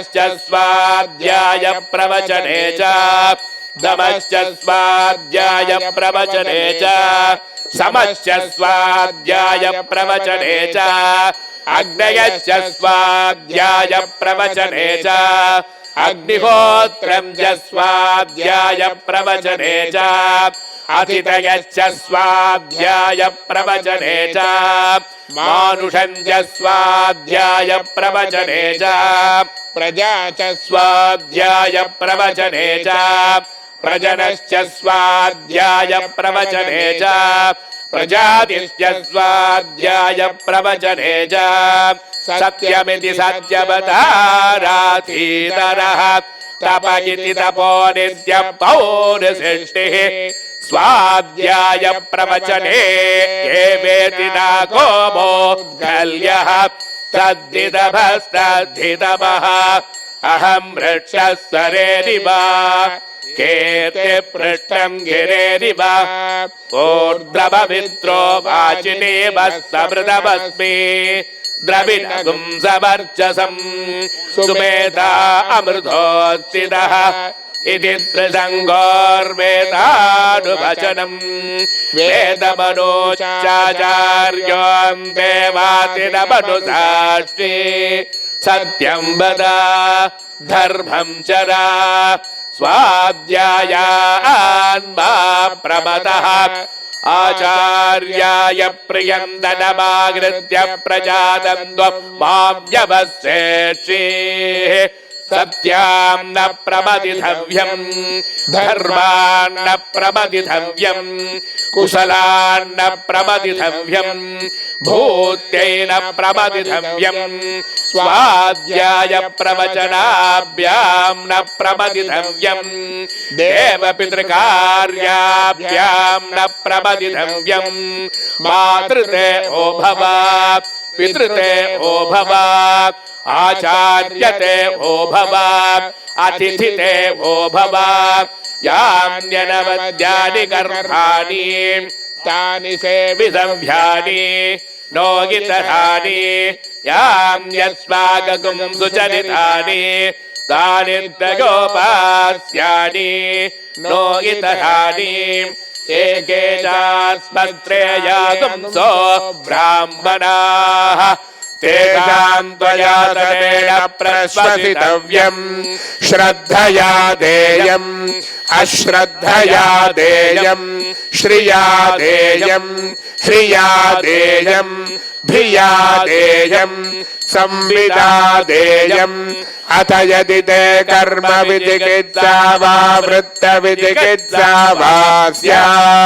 स्वाध्याय प्रवचने च दमश्च स्वाध्याय प्रवचने च समश्च स्वाध्याय प्रवचने च अग्नयश्च स्वाध्याय प्रवचने च अग्निहोत्रं च स्वाध्याय प्रवचने च अतिथयश्च स्वाध्याय प्रवचने च मानुषं च स्वाध्याय प्रवचने च प्रजा च स्वाध्याय प्रवचने च प्रजनश्च स्वाध्याय प्रवचने च प्रजातिश्च स्वाध्याय प्रवचने च सत्यमिति सत्यवताराधीतरः तप इति तपो नित्यं पौरुषेष्टिः स्वाध्याय प्रवचने एवेति नाको मोद्गल्यः तद्धितभस्तद्धितमः अहं वृक्षः सरेरिव केते पृष्ठं गिरेरिव ऊर्ध्वपवित्रो वाचिनीवस्तमृतमस्मि द्रविणगुं सवर्चसं सुमेधा अमृतोत्थितः इति त्रिसङ्गोर्वेदानुवचनं वेदमनोचाचार्यों देवातिरमनुसाष्टि सत्यं वद धर्मं चरा स्वाध्यायान्मा प्रमदः आचार्याय प्रियं धनमागृत्य प्रजादन्त्वं मां व्यवसेष्यि सत्यां न प्रमदितव्यं धर्मान् न प्रमदितव्यं कुशलान् न प्रमदितव्यं भूत्यै न प्रमदितव्यं स्वाध्याय प्रवचनाभ्यां न प्रमदितव्यं देवपितृकार्याभ्यां न प्रमदितव्यं मातृते ओ भव पितृते ओ भव आचार्यते ओ भव अतिथिते ओ भव यान्यनवद्यानि कर्माणि तानि सेवितव्यानि नोगितराणि यान्यस्माकं सुचरितानि तानि त्रयोपास्यानि नोगितराणि एके चास्मत्रेयागुंसो ब्राह्मणाः तेषां त्वया तदेन प्रश्वसितव्यं श्रद्धया देयम् अश्रद्धया देयम् श्रिया देयम् ह्रिया देयम् भिया देयम् संविदा देयम् अथ यदि ते कर्म विचिकित्सा वा वृत्त विचिकित्सा वा स्यात्